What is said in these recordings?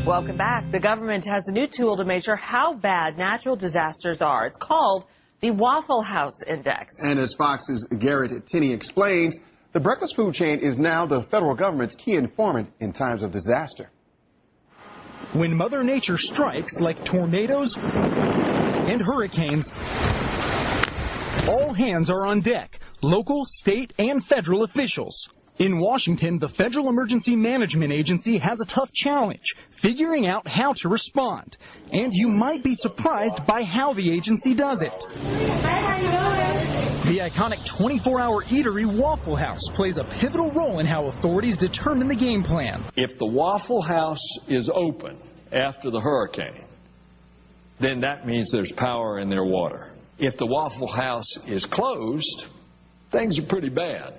Welcome back. The government has a new tool to measure how bad natural disasters are. It's called the Waffle House Index. And as Fox's Garrett Tenney explains, the breakfast food chain is now the federal government's key informant in times of disaster. When Mother Nature strikes like tornadoes and hurricanes, all hands are on deck, local, state, and federal officials. In Washington, the Federal Emergency Management Agency has a tough challenge, figuring out how to respond. And you might be surprised by how the agency does it. The iconic 24-hour eatery Waffle House plays a pivotal role in how authorities determine the game plan. If the Waffle House is open after the hurricane, then that means there's power in their water. If the Waffle House is closed, things are pretty bad.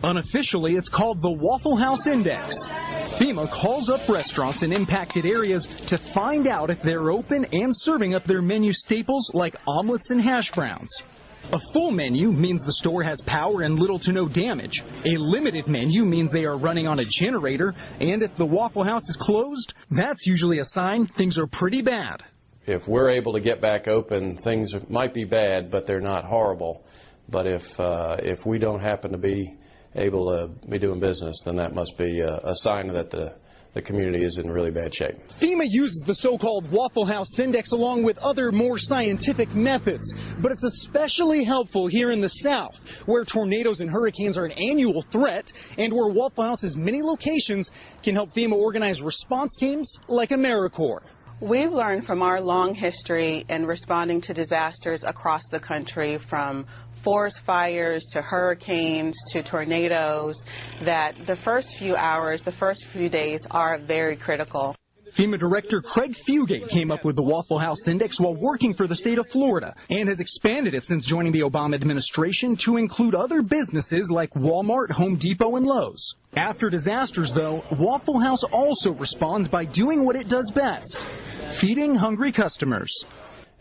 Unofficially, it's called the Waffle House Index. FEMA calls up restaurants in impacted areas to find out if they're open and serving up their menu staples like omelets and hash browns. A full menu means the store has power and little to no damage. A limited menu means they are running on a generator. And if the Waffle House is closed, that's usually a sign things are pretty bad. If we're able to get back open, things might be bad, but they're not horrible. But if we don't happen to be able to be doing business, then that must be a sign that the community is in really bad shape. FEMA uses the so-called Waffle House Index along with other more scientific methods, but it's especially helpful here in the South, where tornadoes and hurricanes are an annual threat, and where Waffle House's many locations can help FEMA organize response teams like AmeriCorps. We've learned from our long history in responding to disasters across the country, from forest fires to hurricanes to tornadoes, that the first few hours, the first few days are very critical. FEMA Director Craig Fugate came up with the Waffle House Index while working for the state of Florida and has expanded it since joining the Obama administration to include other businesses like Walmart, Home Depot, and Lowe's. After disasters, though, Waffle House also responds by doing what it does best, feeding hungry customers.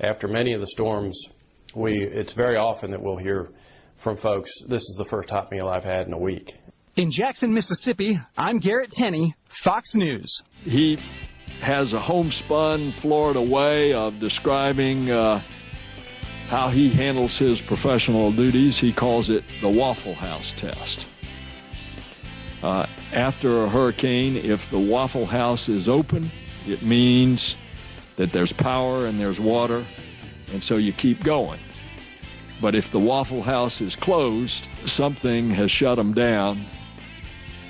After many of the storms, it's very often that we'll hear from folks, this is the first hot meal I've had in a week. In Jackson, Mississippi, I'm Garrett Tenney, Fox News. He has a homespun Florida way of describing how he handles his professional duties. He calls it the Waffle House test. After a hurricane, if the Waffle House is open, it means that there's power and there's water, and so you keep going. But if the Waffle House is closed, something has shut them down,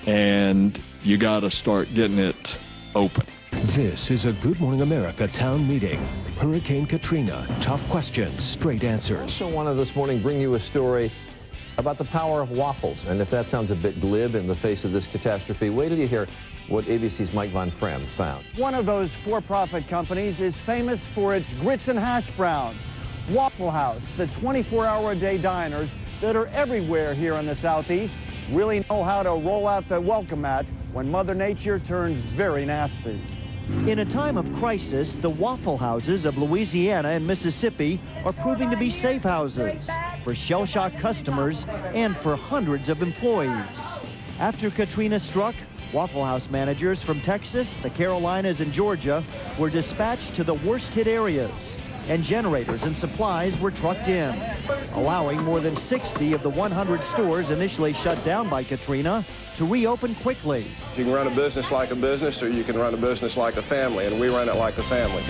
and you got to start getting it open. This is a Good Morning America town meeting. Hurricane Katrina, tough questions, straight answers. I also want to this morning bring you a story about the power of waffles. And if that sounds a bit glib in the face of this catastrophe, wait till you hear what ABC's Mike Von Frem found. One of those for-profit companies is famous for its grits and hash browns. Waffle House, the 24-hour-a-day diners that are everywhere here in the Southeast, really know how to roll out the welcome mat when Mother Nature turns very nasty. In a time of crisis, the Waffle Houses of Louisiana and Mississippi are proving to be safe houses for shell-shocked customers and for hundreds of employees. After Katrina struck, Waffle House managers from Texas, the Carolinas, and Georgia were dispatched to the worst-hit areas, and generators and supplies were trucked in, allowing more than 60 of the 100 stores initially shut down by Katrina to reopen quickly. You can run a business like a business, or you can run a business like a family, and we run it like a family.